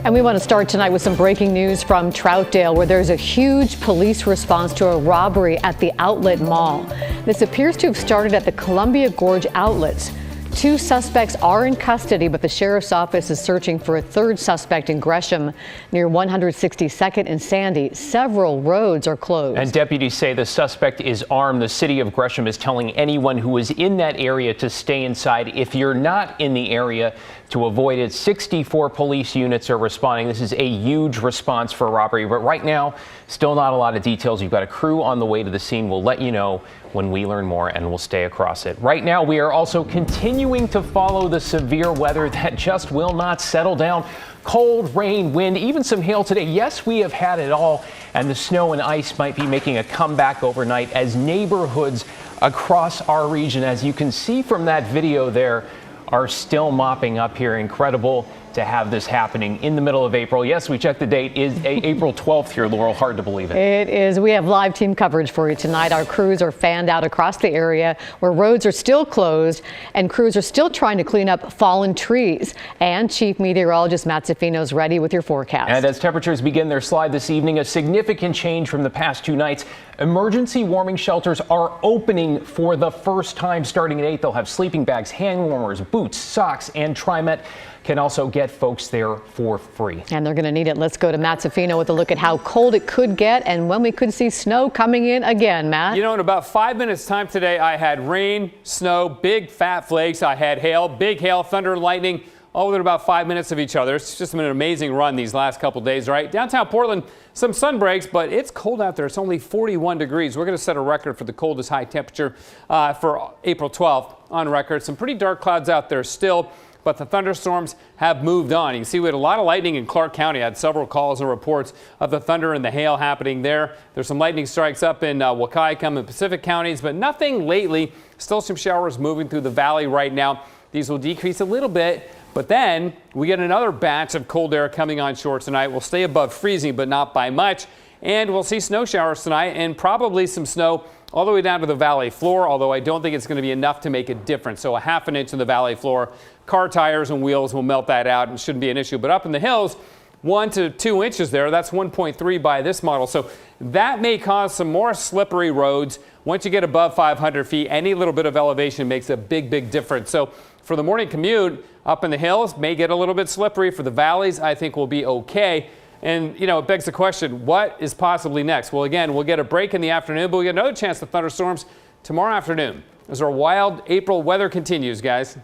And we want to start tonight with some breaking news from Troutdale, where there's a huge police response to a robbery at the Outlet Mall. This appears to have started at the Columbia Gorge Outlets. 2 suspects are in custody, but the sheriff's office is searching for a 3rd suspect in Gresham near 162nd and Sandy. Several roads are closed. And deputies say the suspect is armed. The city of Gresham is telling anyone who is in that area to stay inside. If you're not in the area, to avoid it. 64 police units are responding. This is a huge response for a robbery, but right now, still not a lot of details. You've got a crew on the way to the scene. We'll let you know when we learn more, and we'll stay across it. Right now, we are also continuing to follow the severe weather that just will not settle down. Cold, rain, wind, even some hail today. Yes, we have had it all, and the snow and ice might be making a comeback overnight as neighborhoods across our region, as you can see from that video there, are still mopping up here. Incredible to have this happening in the middle of April. Yes, we checked the date. Is April 12th here, Laurel. Hard to believe it. It is. We have live team coverage for you tonight. Our crews are fanned out across the area where roads are still closed and crews are still trying to clean up fallen trees. And Chief Meteorologist Matt Zafino's ready with your forecast. And as temperatures begin their slide this evening, a significant change from the past 2 nights. Emergency warming shelters are opening for the first time starting at 8. They'll have sleeping bags, hand warmers, boots, socks, and TriMet can also get folks there for free. And they're going to need it. Let's go to Matt Zafino with a look at how cold it could get and when we could see snow coming in again. Matt? You know, in about 5 minutes time today, I had rain, snow, big fat flakes. I had hail, big hail, thunder, and lightning, all within about 5 minutes of each other. It's just been an amazing run these last couple days, right? Downtown Portland, some sun breaks, but it's cold out there. It's only 41 degrees. We're going to set a record for the coldest high temperature for April 12th on record. Some pretty dark clouds out there still, but the thunderstorms have moved on. You can see we had a lot of lightning in Clark County. I had several calls and reports of the thunder and the hail happening there. There's some lightning strikes up in Waukegan and Pacific counties, but nothing lately. Still some showers moving through the valley right now. These will decrease a little bit, but then we get another batch of cold air coming on shore tonight. We'll stay above freezing, but not by much. And we'll see snow showers tonight and probably some snow all the way down to the valley floor, although I don't think it's going to be enough to make a difference. So a ½ an inch in the valley floor. Car tires and wheels will melt that out and shouldn't be an issue. But up in the hills, 1 to 2 inches there. That's 1.3 by this model. So that may cause some more slippery roads. Once you get above 500 feet, any little bit of elevation makes a big, big difference. So for the morning commute, up in the hills, may get a little bit slippery. For the valleys, I think we'll be okay. And, you know, it begs the question, what is possibly next? Well, again, we'll get a break in the afternoon, but we'll get another chance of thunderstorms tomorrow afternoon as our wild April weather continues, guys.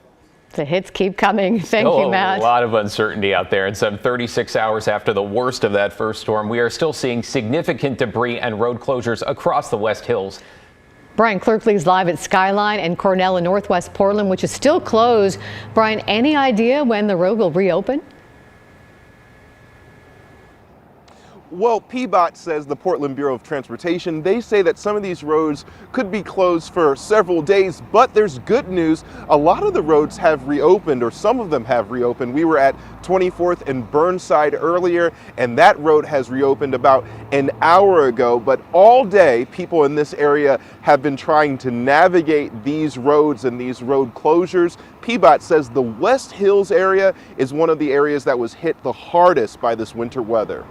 The hits keep coming. Thank you, Matt. A lot of uncertainty out there, and some 36 hours after the worst of that first storm, we are still seeing significant debris and road closures across the West Hills. Brian Clerkley's live at Skyline and Cornell in Northwest Portland, which is still closed. Brian, any idea when the road will reopen? Well, PBOT says, the Portland Bureau of Transportation, they say that some of these roads could be closed for several days, but there's good news. A lot of the roads have reopened, or some of them have reopened. We were at 24th and Burnside earlier, and that road has reopened about an hour ago. But all day, people in this area have been trying to navigate these roads and these road closures. PBOT says the West Hills area is one of the areas that was hit the hardest by this winter weather.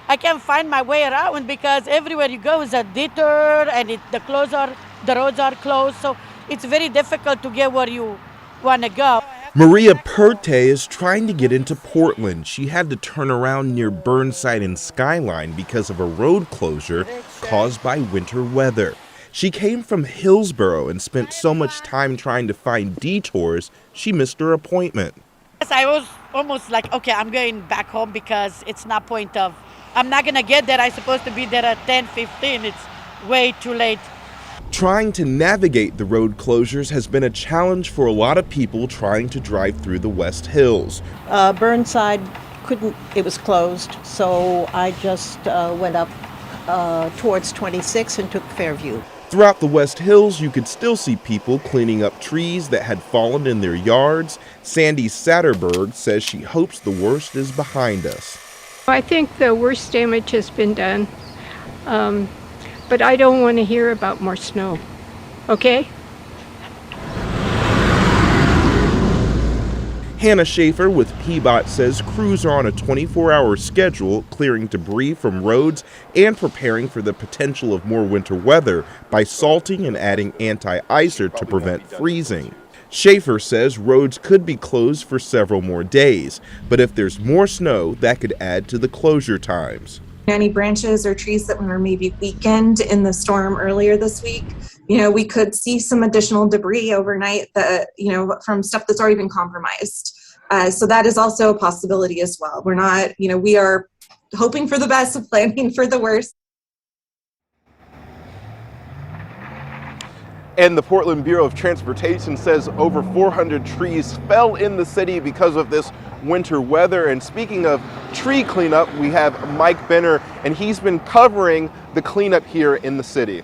I can't find my way around because everywhere you go is a detour and the roads are closed, so it's very difficult to get where you want to go. Maria Perte is trying to get into Portland. She had to turn around near Burnside and Skyline because of a road closure caused by winter weather. She came from Hillsborough and spent so much time trying to find detours, she missed her appointment. Yes, I was almost like, okay, I'm going back home because it's not point of, I'm not going to get there. I'm supposed to be there at 10:15. It's way too late. Trying to navigate the road closures has been a challenge for a lot of people trying to drive through the West Hills. Burnside it was closed, so I just went up towards 26 and took Fairview. Throughout the West Hills, you could still see people cleaning up trees that had fallen in their yards. Sandy Satterberg says she hopes the worst is behind us. I think the worst damage has been done, but I don't want to hear about more snow, okay? Hannah Schaefer with PBOT says crews are on a 24-hour schedule, clearing debris from roads and preparing for the potential of more winter weather by salting and adding anti-icer to prevent freezing. Schaefer says roads could be closed for several more days, but if there's more snow, that could add to the closure times. Any branches or trees that were maybe weakened in the storm earlier this week, we could see some additional debris overnight that, from stuff that's already been compromised. So that is also a possibility as well. We're not, we are hoping for the best, planning for the worst. And the Portland Bureau of Transportation says over 400 trees fell in the city because of this winter weather. And speaking of tree cleanup, we have Mike Benner, and he's been covering the cleanup here in the city.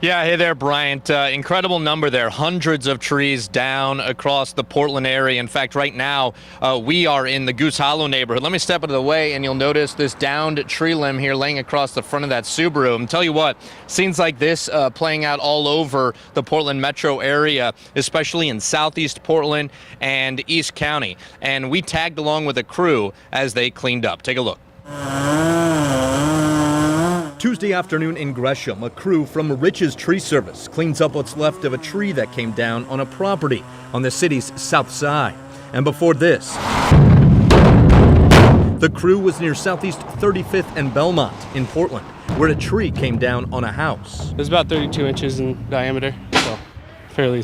Yeah, hey there, Bryant. Incredible number there. Hundreds of trees down across the Portland area. In fact, right now, we are in the Goose Hollow neighborhood. Let me step out of the way, and you'll notice this downed tree limb here laying across the front of that Subaru. And tell you what, scenes like this playing out all over the Portland metro area, especially in southeast Portland and East County. And we tagged along with a crew as they cleaned up. Take a look. Tuesday afternoon in Gresham, a crew from Rich's Tree Service cleans up what's left of a tree that came down on a property on the city's south side. And before this, the crew was near Southeast 35th and Belmont in Portland, where a tree came down on a house. It was about 32 inches in diameter, so fairly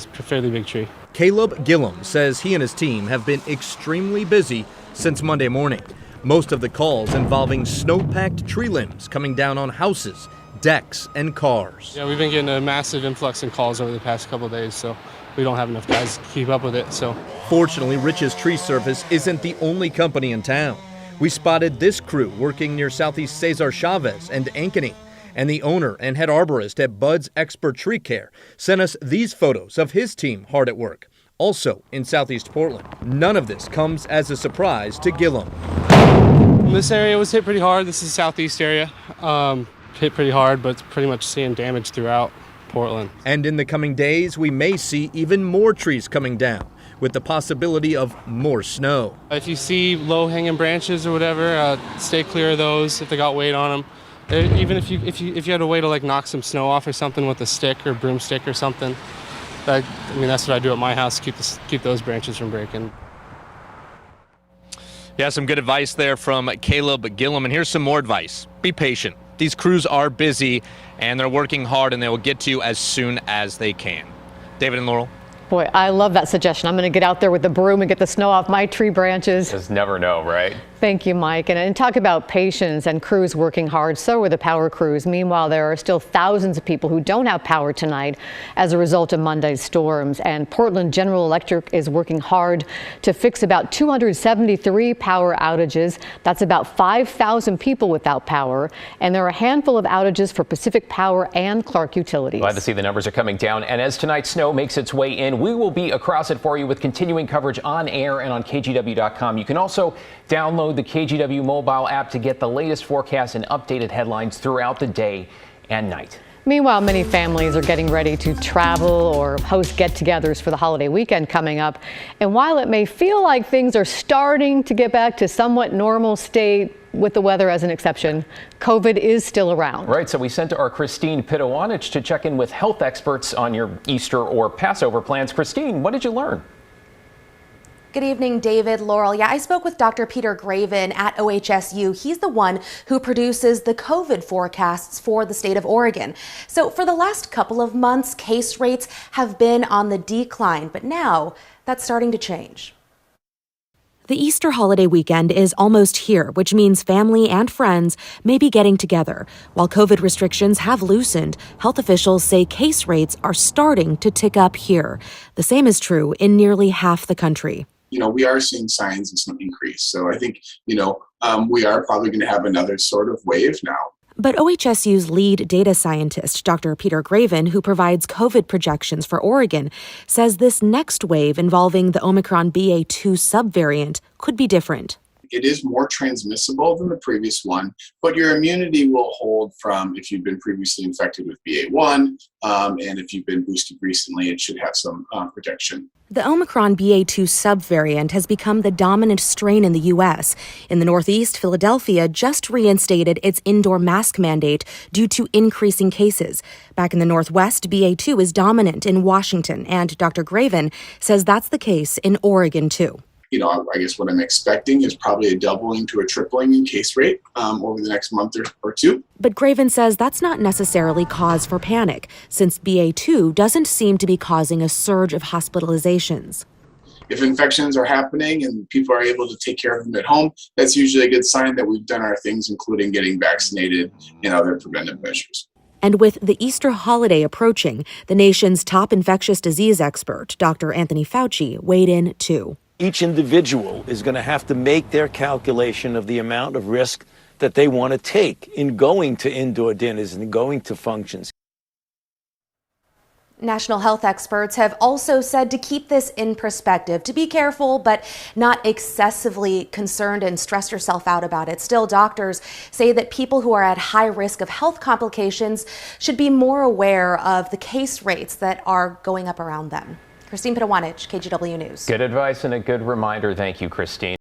big tree. Caleb Gillum says he and his team have been extremely busy since Monday morning. Most of the calls involving snow-packed tree limbs coming down on houses, decks, and cars. Yeah, we've been getting a massive influx in calls over the past couple of days, so we don't have enough guys to keep up with it. So, fortunately, Rich's Tree Service isn't the only company in town. We spotted this crew working near Southeast Cesar Chavez and Ankeny, and the owner and head arborist at Bud's Expert Tree Care sent us these photos of his team hard at work, also in Southeast Portland. None of this comes as a surprise to Gillum. This area was hit pretty hard. This is the southeast area. Hit pretty hard, but it's pretty much seeing damage throughout Portland. And in the coming days, we may see even more trees coming down, with the possibility of more snow. If you see low-hanging branches or whatever, stay clear of those if they got weight on them. Even if you had a way to like knock some snow off or something with a stick or broomstick or something. That's what I do at my house, keep those branches from breaking. Yeah, some good advice there from Caleb Gillum. And here's some more advice. Be patient. These crews are busy, and they're working hard, and they will get to you as soon as they can. David and Laurel. Boy, I love that suggestion. I'm going to get out there with the broom and get the snow off my tree branches. Just never know, right? Thank you, Mike. And talk about patience and crews working hard. So are the power crews. Meanwhile, there are still thousands of people who don't have power tonight as a result of Monday's storms. And Portland General Electric is working hard to fix about 273 power outages. That's about 5,000 people without power. And there are a handful of outages for Pacific Power and Clark Utilities. Glad to see the numbers are coming down. And as tonight's snow makes its way in, we will be across it for you with continuing coverage on air and on KGW.com. You can also download the KGW mobile app to get the latest forecast and updated headlines throughout the day and night. Meanwhile, many families are getting ready to travel or host get-togethers for the holiday weekend coming up. And while it may feel like things are starting to get back to somewhat normal state, with the weather as an exception, COVID is still around. Right, so we sent our Christine Pitowanich to check in with health experts on your Easter or Passover plans. Christine, what did you learn? Good evening, David, Laurel. Yeah, I spoke with Dr. Peter Graven at OHSU. He's the one who produces the COVID forecasts for the state of Oregon. So for the last couple of months, case rates have been on the decline, but now that's starting to change. The Easter holiday weekend is almost here, which means family and friends may be getting together. While COVID restrictions have loosened, health officials say case rates are starting to tick up here. The same is true in nearly half the country. We are seeing signs of some increase. So I think, we are probably going to have another sort of wave now. But OHSU's lead data scientist, Dr. Peter Graven, who provides COVID projections for Oregon, says this next wave involving the Omicron BA.2 subvariant could be different. it is more transmissible than the previous one, but your immunity will hold from if you've been previously infected with BA1, and if you've been boosted recently, it should have some protection. The Omicron BA2 subvariant has become the dominant strain in the U.S. In the Northeast, Philadelphia just reinstated its indoor mask mandate due to increasing cases. Back in the Northwest, BA2 is dominant in Washington, and Dr. Graven says that's the case in Oregon, too. I guess what I'm expecting is probably a doubling to a tripling in case rate over the next month or two. But Graven says that's not necessarily cause for panic, since BA2 doesn't seem to be causing a surge of hospitalizations. If infections are happening and people are able to take care of them at home, that's usually a good sign that we've done our things, including getting vaccinated and other preventive measures. And with the Easter holiday approaching, the nation's top infectious disease expert, Dr. Anthony Fauci, weighed in too. Each individual is going to have to make their calculation of the amount of risk that they want to take in going to indoor dinners and going to functions. National health experts have also said to keep this in perspective, to be careful, but not excessively concerned and stress yourself out about it. Still, doctors say that people who are at high risk of health complications should be more aware of the case rates that are going up around them. Christine Pitawanich, KGW News. Good advice and a good reminder. Thank you, Christine.